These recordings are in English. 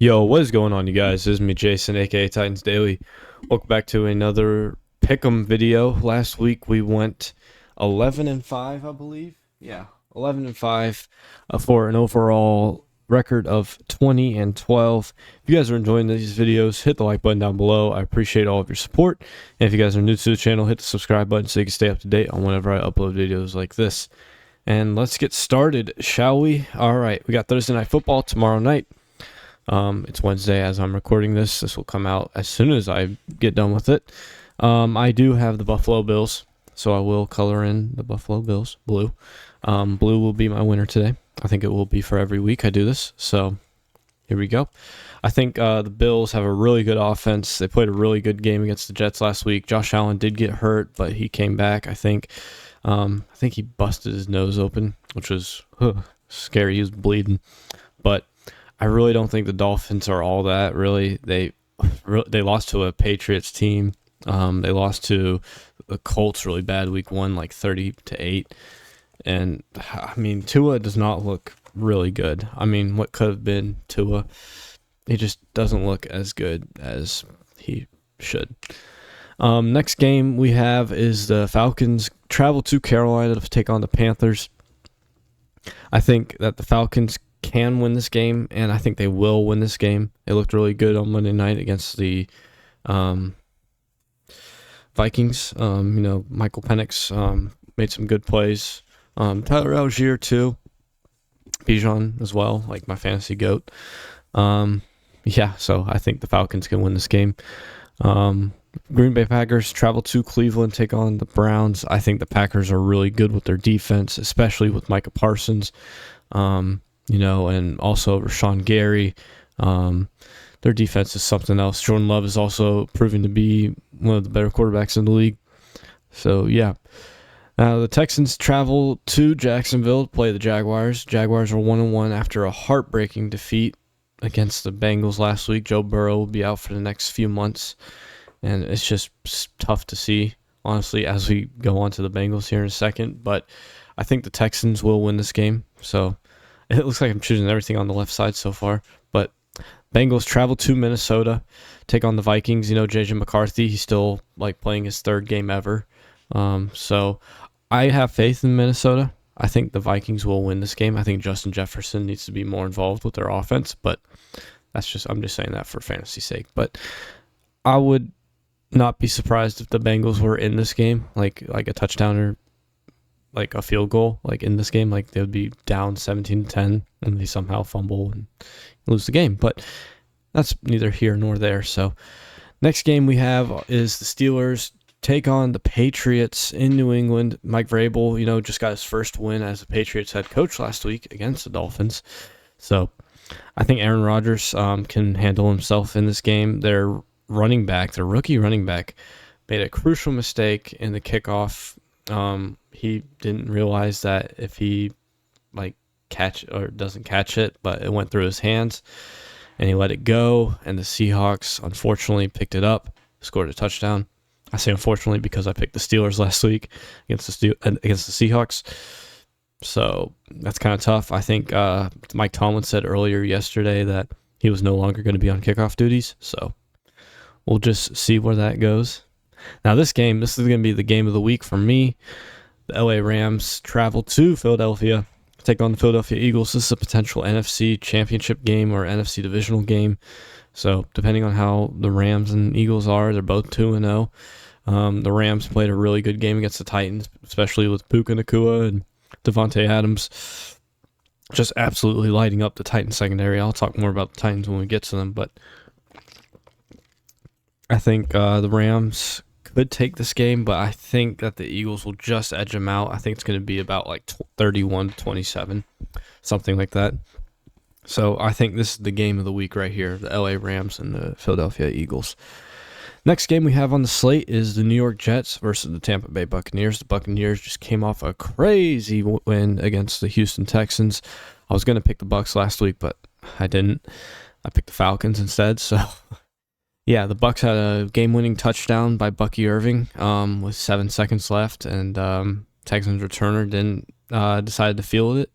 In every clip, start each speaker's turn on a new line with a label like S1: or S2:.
S1: Yo, what is going on, you guys? This is me, Jason, aka Titans Daily. Welcome back to another Pick'em video. Last week we went 11-5, I believe. Yeah, 11-5 for an overall record of 20-12. If you guys are enjoying these videos, hit the like button down below. I appreciate all of your support. And if you guys are new to the channel, hit the subscribe button so you can stay up to date on whenever I upload videos like this. And let's get started, shall we? All right, we got Thursday Night Football tomorrow night. It's Wednesday as I'm recording this. This will come out as soon as I get done with it. I do have the Buffalo Bills, so I will color in the Buffalo Bills blue. Blue will be my winner today. I think it will be for every week I do this. So here we go. I think the Bills have a really good offense. They played a really good game against the Jets last week. Josh Allen did get hurt, but he came back. I think he busted his nose open, which was scary. He was bleeding, but I really don't think the Dolphins are all that. Really, they lost to a Patriots team. They lost to the Colts really bad week one, like 30-8. And I mean, Tua does not look really good. I mean, what could have been Tua? He just doesn't look as good as he should. Next game we have is the Falcons travel to Carolina to take on the Panthers. I think that the Falcons can win this game, and I think they will win this game. They looked really good on Monday night against the Vikings. Michael Penix made some good plays. Tyler Algier too. Bijan as well, like my fantasy goat. So I think the Falcons can win this game. Green Bay Packers travel to Cleveland, take on the Browns. I think the Packers are really good with their defense, especially with Micah Parsons. And also Rashawn Gary. Their defense is something else. Jordan Love is also proving to be one of the better quarterbacks in the league. So, yeah. Now, the Texans travel to Jacksonville to play the Jaguars. Jaguars are 1-1 after a heartbreaking defeat against the Bengals last week. Joe Burrow will be out for the next few months, and it's just tough to see, honestly, as we go on to the Bengals here in a second. But I think the Texans will win this game, so it looks like I'm choosing everything on the left side so far. But Bengals travel to Minnesota, take on the Vikings. JJ McCarthy, he's still playing his third game ever. So I have faith in Minnesota. I think the Vikings will win this game. I think Justin Jefferson needs to be more involved with their offense, but I'm just saying that for fantasy sake. But I would not be surprised if the Bengals were in this game, like a touchdown or like a field goal, in this game, they would be down 17-10 and they somehow fumble and lose the game. But that's neither here nor there. So next game we have is the Steelers take on the Patriots in New England. Mike Vrabel, just got his first win as the Patriots head coach last week against the Dolphins. So I think Aaron Rodgers can handle himself in this game. Their rookie running back, made a crucial mistake in the kickoff. He didn't realize that if he doesn't catch it, but it went through his hands and he let it go, and the Seahawks unfortunately picked it up, scored a touchdown. I say unfortunately because I picked the Steelers last week against the Seahawks. So that's kind of tough. I think Mike Tomlin said earlier yesterday that he was no longer going to be on kickoff duties. So we'll just see where that goes. Now this is going to be the game of the week for me. The LA Rams travel to Philadelphia, take on the Philadelphia Eagles. This is a potential NFC championship game or NFC divisional game. So depending on how the Rams and Eagles are, they're both 2-0. The Rams played a really good game against the Titans, especially with Puka Nacua and Devontae Adams just absolutely lighting up the Titans secondary. I'll talk more about the Titans when we get to them, but I think the Rams could take this game, but I think that the Eagles will just edge them out. I think it's going to be about 31-27, something like that. So I think this is the game of the week right here, the LA Rams and the Philadelphia Eagles. Next game we have on the slate is the New York Jets versus the Tampa Bay Buccaneers. The Buccaneers just came off a crazy win against the Houston Texans. I was going to pick the Bucs last week, but I didn't. I picked the Falcons instead, so yeah, the Bucs had a game-winning touchdown by Bucky Irving with 7 seconds left, and Texans returner decided to field it.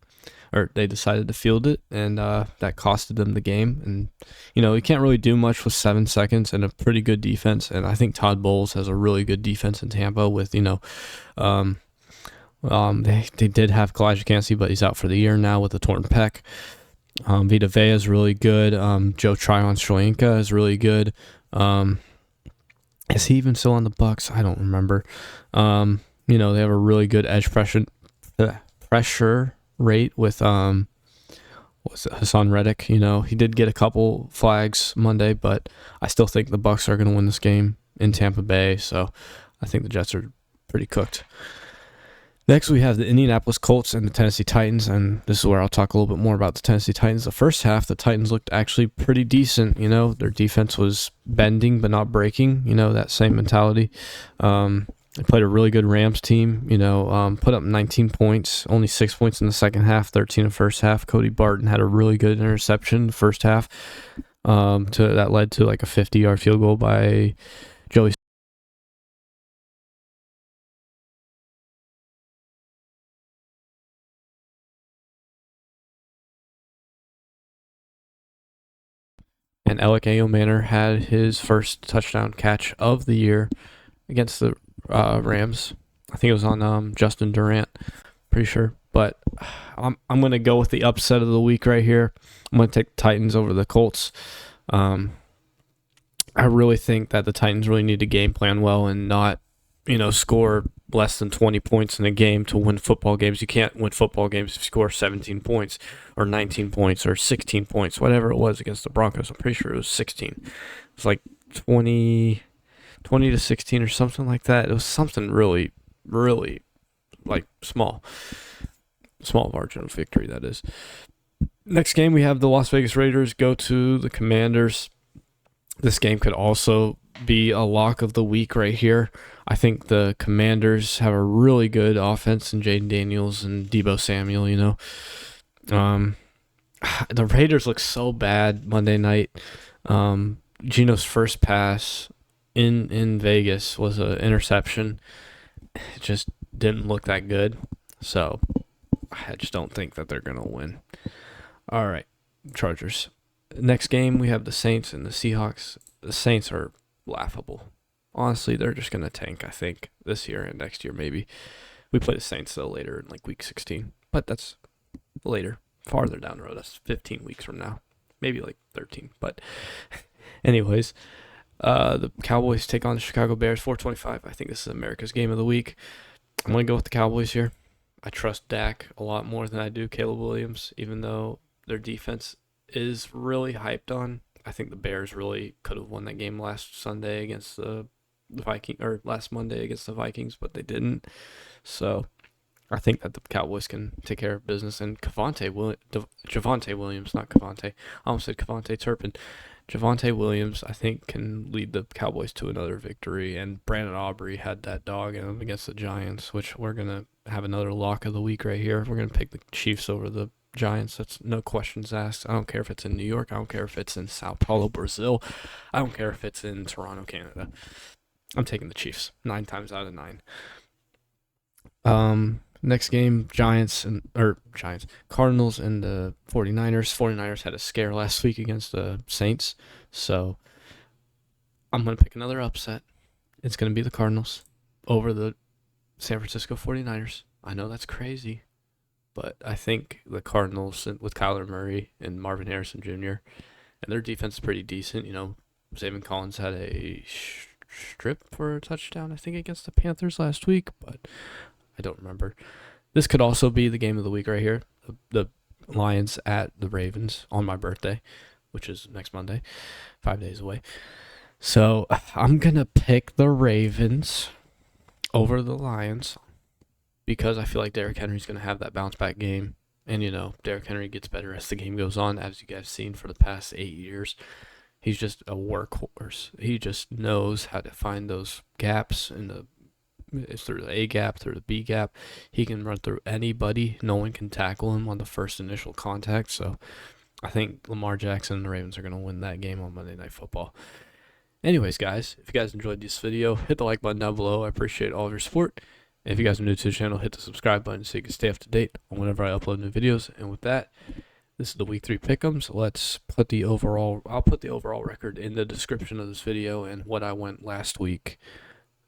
S1: or they decided to field it, and that costed them the game. And you can't really do much with 7 seconds and a pretty good defense. And I think Todd Bowles has a really good defense in Tampa. With they did have Kalijah Cansey, but he's out for the year now with a torn pec. Vita Vea is really good. Joe Tryon-Shoyinka is really good. Is he even still on the Bucks? I don't remember. They have a really good edge pressure rate with Hassan Reddick. He did get a couple flags Monday, but I still think the Bucks are going to win this game in Tampa Bay. So I think the Jets are pretty cooked. Next, we have the Indianapolis Colts and the Tennessee Titans, and this is where I'll talk a little bit more about the Tennessee Titans. The first half, the Titans looked actually pretty decent. Their defense was bending but not breaking, that same mentality. They played a really good Rams team, put up 19 points, only 6 points in the second half, 13 in the first half. Cody Barton had a really good interception in the first half that led to like a 50-yard field goal by Joey. And Alec Manor had his first touchdown catch of the year against the Rams. I think it was on Justin Durant, pretty sure. But I'm going to go with the upset of the week right here. I'm going to take the Titans over the Colts. I really think that the Titans really need to game plan well and not, score less than 20 points in a game to win football games. You can't win football games if you score 17 points or 19 points or 16 points, whatever it was against the Broncos. I'm pretty sure it was 16. It was like 20 to 16 or something like that. It was something really, really like small margin of victory, that is. Next game, we have the Las Vegas Raiders go to the Commanders. This game could also be a lock of the week right here. I think the Commanders have a really good offense in Jaden Daniels and Deebo Samuel, The Raiders look so bad Monday night. Geno's first pass in Vegas was an interception. It just didn't look that good. So I just don't think that they're going to win. All right, Chargers. Next game, we have the Saints and the Seahawks. The Saints are laughable. Honestly, they're just going to tank, I think, this year and next year maybe. We play the Saints, though, later in like week 16. But that's later, farther down the road. That's 15 weeks from now. Maybe like 13. But anyways, the Cowboys take on the Chicago Bears, 4:25. I think this is America's game of the week. I'm going to go with the Cowboys here. I trust Dak a lot more than I do Caleb Williams, even though their defense is really hyped on. I think the Bears really could have won that game last Sunday against the Vikings, or last Monday against the Vikings, but they didn't. So I think that the Cowboys can take care of business. And Javonte Williams, not Cavante. I almost said Cavante Turpin. Javonte Williams, I think, can lead the Cowboys to another victory. And Brandon Aubrey had that dog in him against the Giants, which we're going to have another lock of the week right here. We're going to pick the Chiefs over the Giants. That's no questions asked. I don't care if it's in New York. I don't care if it's in Sao Paulo, Brazil. I don't care if it's in Toronto, Canada. I'm taking the Chiefs 9 times out of 9. Next game, Cardinals and the 49ers. 49ers had a scare last week against the Saints, so I'm going to pick another upset. It's going to be the Cardinals over the San Francisco 49ers. I know that's crazy, but I think the Cardinals with Kyler Murray and Marvin Harrison Jr. and their defense is pretty decent. Zaven Collins had a strip for a touchdown, I think, against the Panthers last week, but I don't remember. This could also be the game of the week right here. The Lions at the Ravens on my birthday, which is next Monday, 5 days away. So I'm going to pick the Ravens over the Lions because I feel like Derrick Henry's going to have that bounce back game. And, Derrick Henry gets better as the game goes on, as you guys have seen for the past 8 years. He's just a workhorse. He just knows how to find those gaps it's through the A gap, through the B gap. He can run through anybody. No one can tackle him on the first initial contact. So I think Lamar Jackson and the Ravens are going to win that game on Monday Night Football. Anyways, guys, if you guys enjoyed this video, hit the like button down below. I appreciate all of your support. If you guys are new to the channel, hit the subscribe button so you can stay up to date on whenever I upload new videos. And with that, this is the week 3 pick'ems. Let's put the overall. I'll put the overall record in the description of this video and what I went last week.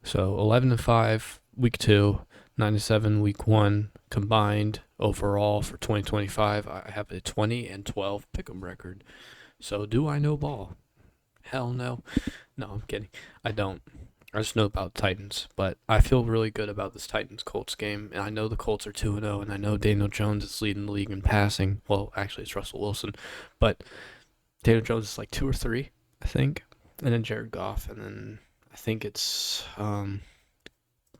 S1: So 11-5 week 2, 9-7 week 1 combined overall for 2025. I have a 20-12 pick'em record. So do I know ball? Hell no. No, I'm kidding. I don't. I just know about Titans, but I feel really good about this Titans Colts game. And I know the Colts are 2-0, and I know Daniel Jones is leading the league in passing. Well, actually, it's Russell Wilson, but Daniel Jones is like 2 or 3, I think, and then Jared Goff, and then I think it's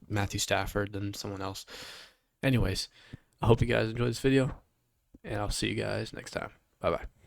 S1: Matthew Stafford, then someone else. Anyways, I hope you guys enjoyed this video, and I'll see you guys next time. Bye bye.